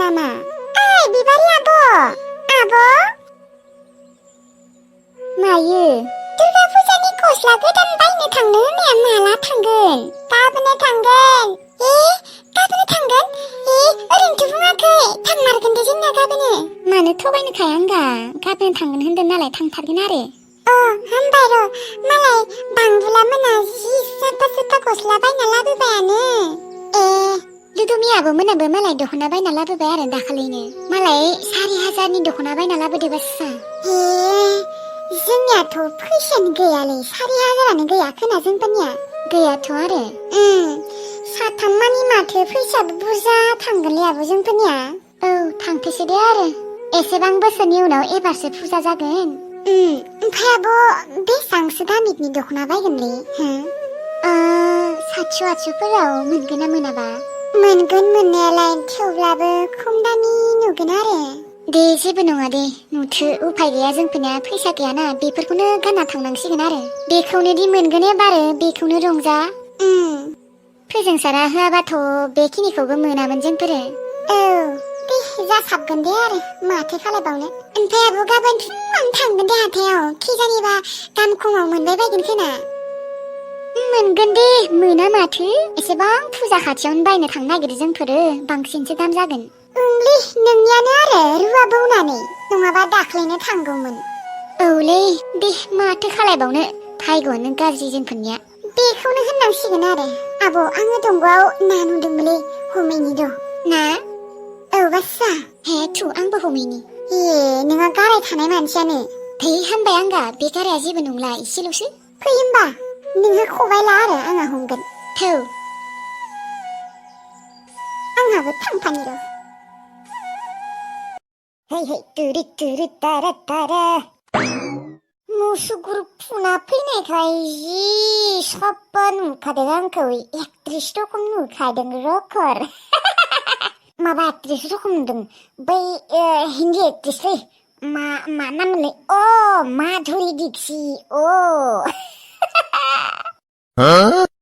नामा? ओइ बिबारि आब'? मायो? दुर्गा फुजानि गस्ला गोदान बायनो थांनो होननाया माला थांगोन? गाबोनो थांगोन। गाबोनो थांगोन? ओरैनोथ' बुङाखै। थांमारगोन दे जोंना गाबोनो। मानो थगायनो खाया आंगा? गाबोनो थांगोन होनदों नालाय थांथारगोन आरो। हामबाय र'। मालाय बांबुला मोना जि साफा गस्ला बायना लाबोबायानो। लुदुमियाबो मोनाबो मालाय दख'ना बायना लाबोबाय आरो दाखालिनो। मालाय 4,000नि दख'ना बायना लाबोदो बासा। जोंनियाथ' फैसायानो गैयालै। 4,000आनो गैया खोना जोंफोरनिया। गैयाथ' आरो। साथाम मानि माथो फैसाबो बुरजा थांगोनलै आब' जोंफोरनिया। थांथोसै दे आरो। एसेबां बोसोरनि उनाव एबारसो फुजा जागोन। ओमफ्राय आब' बेसांसो दामिकनि दख'ना बायगोनलै? 700-800फोराव मोनगोन ना मोनाबा? मोनगोन मोननायालाय, थेवब्लाबो खम दामि नुगोन आरो। दे जेबो नङा दे, नुथो उफाय गैया जोंफोरनिया फैसा गैयाना, बेफोरखौनो गानना थांनांसिगोन आरो। बेखौनो दि मोनगोन एबारो, बेखौनो रंजा। फोजोंसारा होआबाथ' बेखिनिखौबो मोनामोन जोंफोरो। दे जासाबगोन दे आरो, माथो खालायबावनो। ओमफ्राय आब' गाबोन फुङावनो थांगोन दे हाथायाव, खिजानिबा दाम खमाव मोनबाय बायगोन खोना। मोनगोन दे, मोना माथो। एसेबां फुजा खाथियावनो बायनो थांनो नागिरो जोंफोरो, बांसिनसो दाम जागोन। नोंनियानो आरो रुवा बौनानै, नङाबा दाख्लैनो थांगौमोन। औलै, दे माथो खालायबावनो, भायग'आनो गाज्रि जोंफोरनिया। बेखौनो होननांसिगोन आरो। आब' आङो दंग'आव ना नुदोंमोनलै, हमैनि द'। ना? बासा। हे थु, आंबो हमैनि। नोंहा गाराय थानाय मानसियानो। हामबाय आंगा, बे गाराया जेबो नंला, एसेल'सो। फै होमबा, नोंहा खबाइ ला आरो आंहा हमगोन। थौ। आंहाबो थांफानि र'। तुरि तारा मुसुगुर फुना फैनायखाय जि साबा नुखादों आंखौ, एक्ट्रिस रखम नुखादों रखर। माबा एक्ट्रिस रखम नुदों, बै हिन्दी एक्ट्रिसलै, मा नाममोनलै? माधुरि दिक्सी।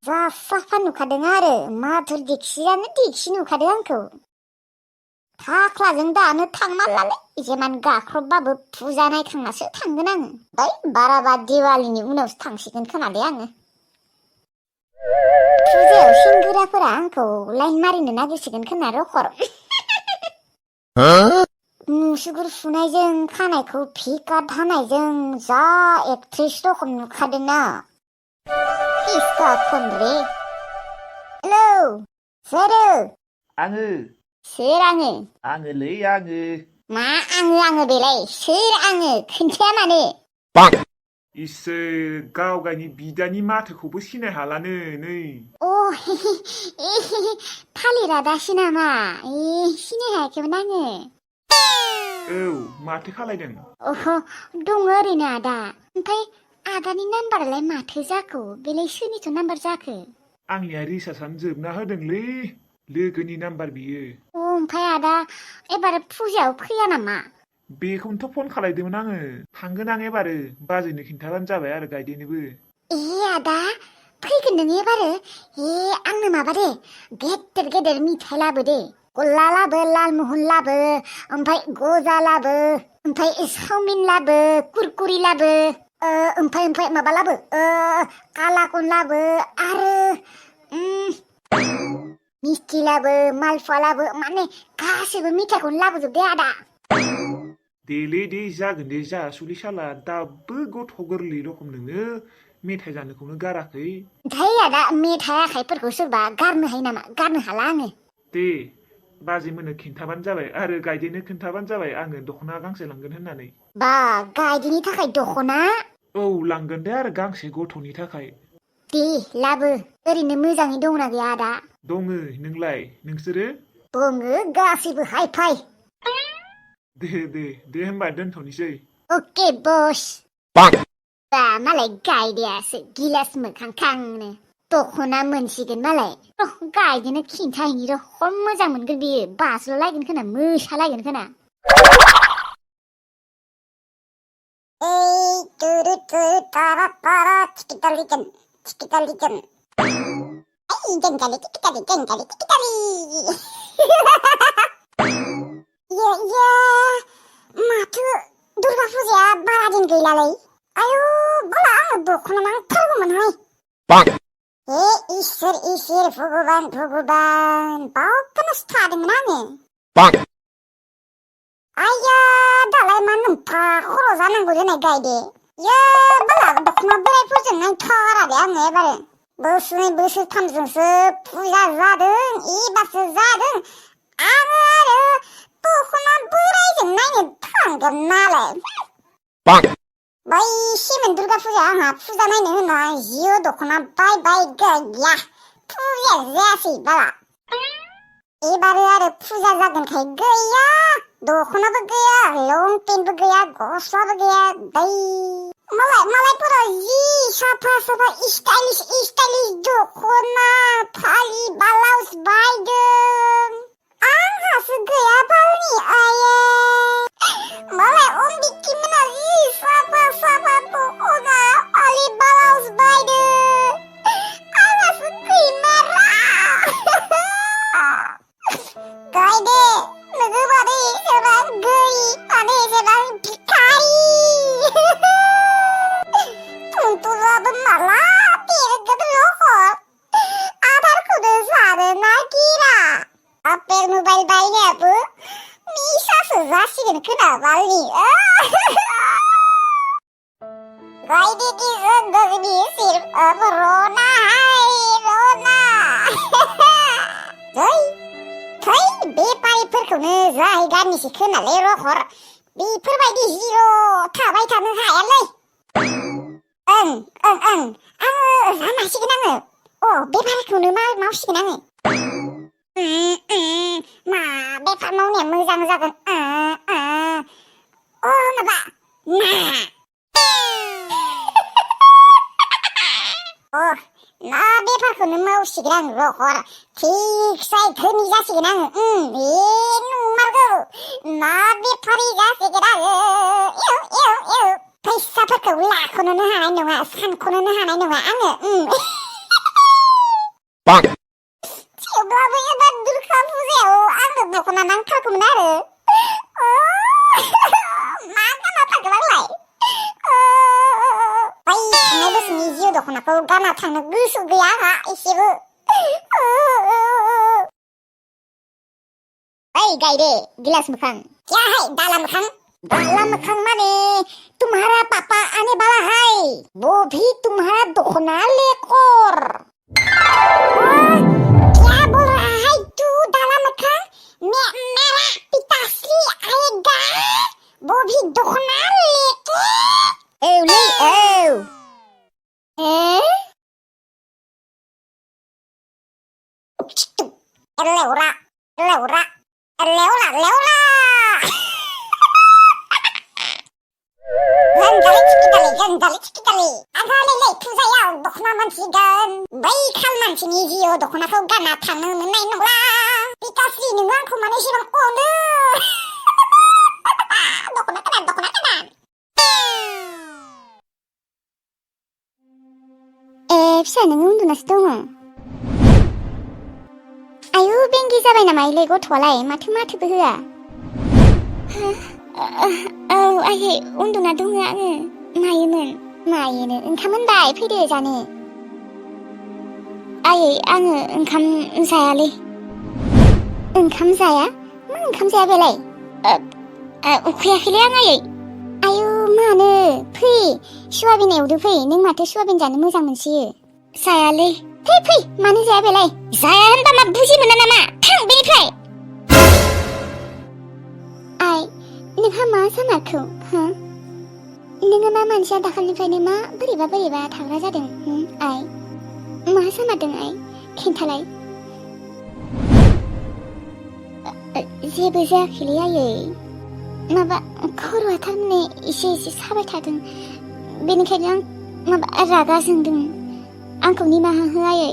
जा साफा नुखादों आरो, माधुरि दिक्सी नुखादों आंखौ। फाख्लाजों दानो थांमारलालै, जेमान गाख्रबबाबो फुजा नायखांनासो थांगोन आङो। बाराबा दिवालीनि उनावसो थांसिगोन खोनालै आङो। फुजायाव सेंग्राफोरा आंखौ लाइन मारिनो नागिरसिगोन खोना रखर। मुसुगुर फुनायजों खानायखौ भिकाट हानायजों जा एक्ट्रिस रखम नुखादोंना। इसका खनरे। हेलौ, सोरो? आङो। सोर आङो? आङोलै आङो। मा आङो बेलाय? सोर आङो? खोन्थाया मानो? इसोर, गावगायनि बिदानि माथोखौबो सिनाय हालानो नै। थालिर आदासो नामा? सिनाय हायाखैमोन आङो। माथो खालायदों? दङ ओरैनो आदा। ओमफ्राय आदानि नाम्बारालाय माथो जाखो? बेलाय सोरनिथो नाम्बार जाखो? आंनिया रिसार्जआनो जोबना होदोंलै, लोगोनि नाम्बार बियो। ओमफ्राय आदा एबार फुजायाव फैया नामा? बेखौनोथ' फन खालायदोंमोन आङो। थांगोन आं एबारो, बाजैनो खिन्थाबानो जाबाय आरो गायदेनोबो। आदा फैगोन नों एबारो? आंनो माबा दे, गेदेर मिथाइ लाबो दे। गल्ला लाबो, लालमहन लाबो, ओमफ्राय गजा लाबो, ओमफ्राय चावमिन लाबो, कुरकुरि लाबो, ओमफ्राय माबा लाबो, कालाकन लाबो, आरो मिस्थि लाबो, मालफुवा लाबो, माने गासैबो मिथाइखौनो लाबोजोब दे आदा। देलै दे, जागोन दे, जा सुलि साला, दाबो गथ' गोरलै रखम नोङो मेथाइ जानोखौनो गाराखै। आदा मेथाइ आखाइफोरखौ सोरबा गारनो हायो नामा? गारनो हाला आङो। दे, बाजैमोननो खिन्थाबानो जाबाय, आरो गायदेनो खिन्थाबानो जाबाय आङो दख'ना गांसे लांगोन होननानै। बा, गायदेनि थाखाय दख'ना? लांगोन दे आरो गांसे गथ'नि थाखाय। दे लाबो, ओरैनो मोजाङै दंना गैया आदा? दङो, नोंलाय, नोंसोरो? दङो, गासैबो हाय फाय। दे होमबा दोनथ'नोसै। अके बस। मालाय गायदेयासो गिलास मोखांखांनो दख'ना मोनसिगोन मालाय। गायदेनो खिन्थाहैनि र', खम मोजां मोनगोन बियो, बाज्ल'लायगोन खोना, मोसालायगोन खोना। Iya, माथो दुर्गा फुजाया बारा दिन गैलालै। आयु बाला आङो दख'ना नांथारगौमोनहाय। इसोर भगबान बावगारनासो थादोंमोन आङो। आइया दालाय मा नोम्फा खर' जानांगौ देनाय गायदे। यो बाला दख'ना बोरायफोरजों नांथारालै आङो एबारो। बोसोरनै बोसोरथामजोंसो फुजा जादों एबारसो जादों। आङो आरो दख'ना बोरायजों नायनो थांगोन नालाय। बै सेमोन दुर्गा फुजा आंहा फुजा नायनो होनना जियो दख'ना बायबाय गैया फुजाया जायासै बाला। एबारो आरो फुजा जागोनखाय गैया दख'नाबो गैया लंपेन्टबो गैया गस्लाबो गैया दै मालायफोरा जि साफा स्टाइलिश दख'ना फालि ब्लाउस बायदों आंहासो गैया बालनि आये। मालाय अम्बिकी मोना जि साफा दख'ना फालि ब्लाउस बायदों आंहासो गैमारा। गायदे नोगो बादे जेब्ला गैयि बादे जेब्ला भिखारि। टुनटुनाबो माला देरगोन लखर आदारखौनो जानो नागिरा। आपेल मबाइल बायनायाबो मिसासो जासिगोन खोना बालनि। गायदे की जिंदगी सिर्फ अब रोना है रोना। थै बेपारिफोरखौनो जाहैगारनिसै खोनालै रखर बेफोरबायदि जिर' थाबाय थानो हायालै। आङो जामारसिगोन आङो। बेफारखौनो मावसिगोन आङो। मा बेफार मावनाया मोजां जागोन। माबा ना बेफारखौनो मावसिगोन आं रखर थिगसाय धोनि जासिगोन आङो। नंमारगौ ना बेफारि जासिगोन आङो। फैसाफोरखौ लाख'नोनो हानाय नङा सानख'नोनो हानाय नङा आङो। थेवब्लाबो एबार दुर्गा फुजायाव आंनो दख'ना नांथारगौमोन आरो। मा गानना थांगोन आंलाय? थांनाय बोसोरनि जिउ दख'नाखौ गानना थांनो गोसो गैया आंहा एसेबो। ओइ गायदे गिलास मोखां क्या है डाला मोखां माने तुम्हारा पापा आने वाला है वो भी तुम्हारा दखना लेकर। क्या बोल रहा है तू डाला मखान? मेरा पिताश्री आएगा वो भी दखना लेकर। लेवरा गंगाली चिकिटाली आगालेले फुजायाव दख'ना मोनसिगोन। बै खाल मानसिनि जिउ दख'नाखौ गानना थांनो मोननाय नंला। पिताश्री नों आंखौ मानो एसेबां अनो? दख'ना गोदान फिसा नों उन्दुनासो दङ। आयु बेंगि जाबाय नामा इलाय गथ'आलाय माथोबो होआ। औ आयै उन्दुना दङ आङो। मायोनो ओंखाम मोनबाय फैदो जानो। आयै आङो ओंखाम जायालै। ओंखाम जाया? मा ओंखाम जाया बेलाय? उखैयाखैलै आं आयै। आयु मानो फै सयाबिन एवदो फै। नों माथो सयाबिन जानो मोजां मोनसोयो। जायालै। फै मानो जाया बेलाय? जाया होनबा मा बुजि मोना नामा? थां बेनिफ्राय। आइ नोंहा मा जामारखौ हो? नोङो मा मानसिया दाखालिनिफ्रायनो मा बोरैबा थाग्रा जादों आइ? मा जामारदों आइ खिन्थालाय। जेबो जायाखैलै आयै। माबा खर'आ थारमाने एसे साबाय थादों बेनिखायनो आं रागा जोंदों। आंखौ निमाहा हो आयै।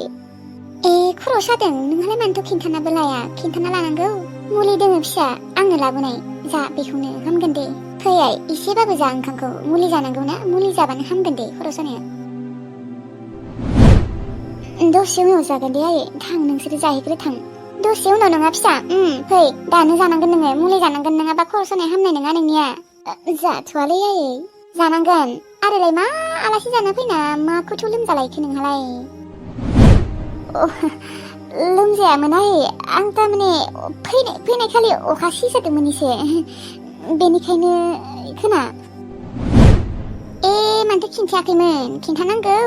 खर' सादों नोंहालाय मानोथ' खिन्थानाबो लाया? खिन्थाना लानांगौ। मुलि दोङो फिसा आंनो लाबोनाय जा बेखौनो हामगोन दे। फै आइ एसेबाबो जा ओंखामखौ। मुलि जानांगौ ना मुलि जाबानो हामगोन दे खर' सानाया। दसे उनाव जागोन दे आयै। थां नोंसोरो जाहैग्रो थां। दसे उनाव नङा फिसा फै दानो जानांगोन नोङो मुलि जानांगोन नङाबा खर' सानाय हामनाय नङा नोंनिया जाथ'वालै आयै जानांगोन आरोलाय मा आलासि जाना फैना माखौथ' लोमजालायखो नोंहालाय लोमजायामोन आयै आं थारमाने फैनाय खालि अखा सिजादोंमोन एसे बेनिखायनो खोना मानोथो खिन्थायाखैमोन खिन्थानांगौ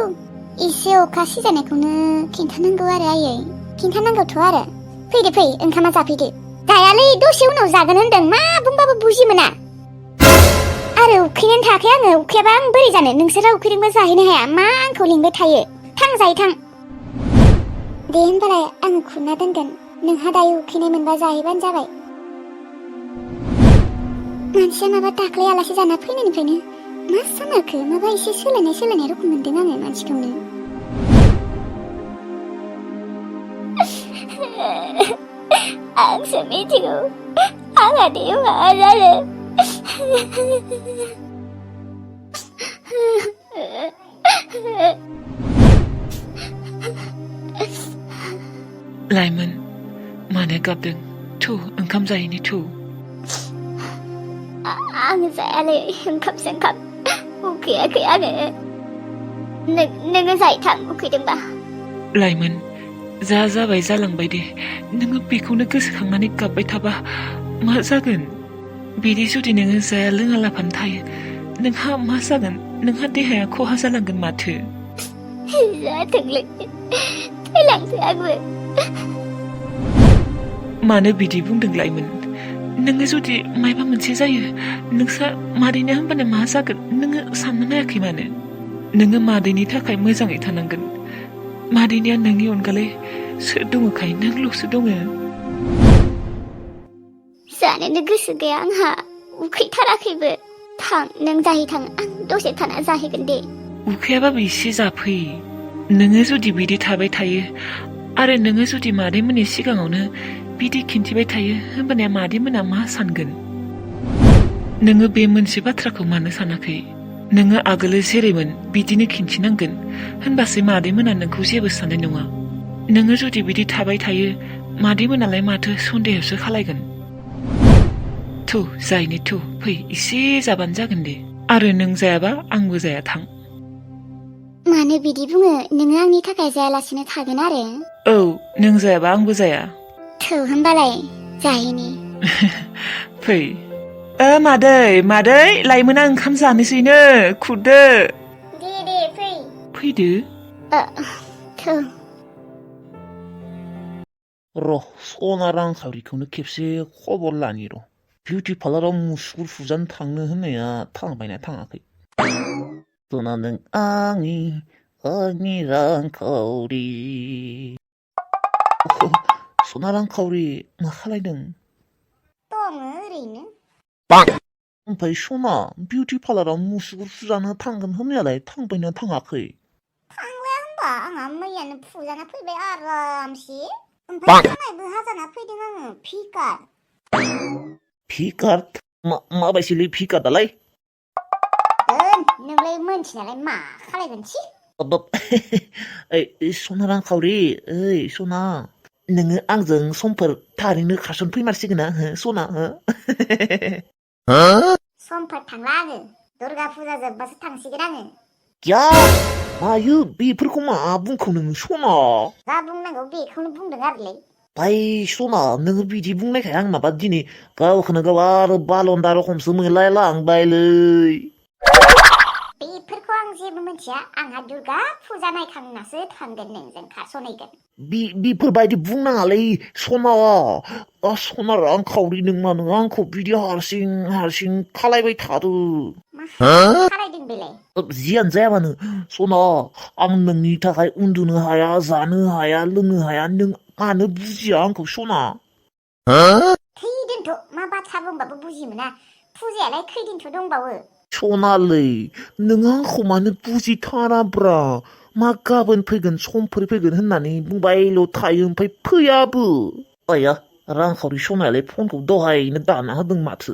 एसे अखा सिजानायखौनो खिन्थानांगौ आरो आयै खिन्थानांगौथ' आरो फैदो फै ओंखामा जाफैदो जायालै दसे उनाव जागोन होनदों मा बुंबाबो बुजि मोना आरो उखैनानै थायाखै आङो उखैयाबा आं बोरै जानो नोंसोरा उखैदोंबा जाहैनो हाया मा आंखौ लिंबाय थायो थां जायो थां दे होनबालाय आङो खुरना दोनगोन नोंहा दायो उखैनाय मोनबा जाहैबानो जाबाय मानसिया माबा दाख्लै आलासि जाना फैनायनिफ्रायनो मा सानाखो माबा एसे सोलायनाय रखम मोनदों आङो मानसिखौनो आंसो मिथिगौ आंहा दे मा जानो लाइमोन मानो गाबदों थु ओंखाम जाहैनि थु आं जायालै ओंखाम उखैयाखै आङो नोङो जाहैथां उखैदोंबा लाइमोन जाबाय जालांबाय दे नोङो बेखौनो गोसोखांनानै गाबबाय थाबा मा जागोन बिदि जुदि नोङो जाया लोङा लाफानो थायो नोंहा मा जागोन नोंहा देहाया खहा जालांगोन माथो जाथोंलै थैलांसै आंबो मानो बिदि बुंदों लाइमोन नोङो जुदि मायबा मोनसे जायो नोंसा मादैनो होनबानो मा जागोन नोङो साननो नायाखै मानो नोङो मादैनि थाखाय मोजाङै थानांगोन मादैनिया नोंनि अनगालाय सोर दङखाय नोंल'सो दङ जानोनो गोसो गैया आंहा उखैथाराखैबो थां नों जाहैथां आं दसे थाना जाहैगोन दे उखैयाबाबो एसे जाफै नोङो जुदि बिदि थाबाय थायो आरो नोङो जुदि मादैमोननि सिगाङावनो बिदि खिन्थिबाय थायो होनबानिया मादैमोना मा सानगोन नोङो बे मोनसे बाथ्राखौ मानो सानाखै नोङो आगोलो जेरैमोन बिदिनो खिन्थिनांगोन होनबासो मादैमोना नोंखौ जेबो साननाय नङा नोङो जुदि बिदि थाबाय थायो मादैमोनालाय माथो सन्देहसो खालायगोन थु जायनि थु फै एसे जाबानो जागोन दे आरो नों जायाबा आंबो जाया थां मानो बिदि बुङो नोङो आंनि थाखाय जायालासिनो थागोन आरो औ नों जायाबा आंबो जाया थौ होनबालाय जाहैनि फै मादै लाइमोना ओंखाम जानोसैनो खुरदो दे फैदो थौ र' सना रांखावरिखौनो खेबसे खबर लानि र' बिउटि पार्लाराव मुसुगुर फुजानो थांनो होननाया थांबायना थाङाखै सना नों आंनि रांखावरि सना रांखावरि मा खालायदों दङ ओरैनो ओमफ्राय सना बिउटि पार्लाराव मुसुगुर फुजानो थांगोन होननायालाय थांबायना थाङाखै थांलाया होनबा आंहा मैयानो फुजाना फैबाय आरामसे ओमफ्राय खानायबो हाजाना फैदों आङो फिकार माबायसोलै फिकारालाय नोंलाय मोनथिनालाय मा खालायगोनसि सना रांखावरि ओइ सना नोङो आंजों समफोर थारैनो खारसन फैमारसिगोन ना सना समफोर थांला आङो दुर्गा फुजा जोब्बासो थांसिगोन आङो मायो बेफोरखौ मा बुंखौ नोङो सना जा बुंनांगौ बेखौनो बुंदों आरोलै सना नोङो बिदि बुंनायखाय आं माबा दिनै गावखौनो गाव आरो बालन्दा रखमसो मोनलायलांबायलै बेफोरखौ आं जेबो मिथिया आंहा दुर्गा फुजा नायखांनासो थांगोन नोंजों खारस'नहैगोन बेफोरबायदि बुंनाङालै सना रांखावरि नों आंखौ बिदि हारसिं खालायबाय थादो मा खालायदों बेलाय जियानो जाया मानो सना आं नोंनि थाखाय उन्दुनो हाया जानो हाया लोंनो हाया नों मानो बुजिया आंखौ सना खैदिनथ' मा बाथ्रा बुंबाबो बुजि मोना फुजायालाय खैदिनथ' दंबावो सनालै नों आंखौ मानो बुजिथाराब्रा मा गाबोन फैगोन समफोर फैगोन होननानै बुंबायल' थायो ओमफ्राय फैयाबो आया रांखावरि सनायालाय फनखौ दहायनो दाना होदों माथो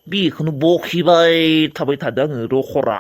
बेखौनो बखिबाय थाबाय थादों आङो रखरा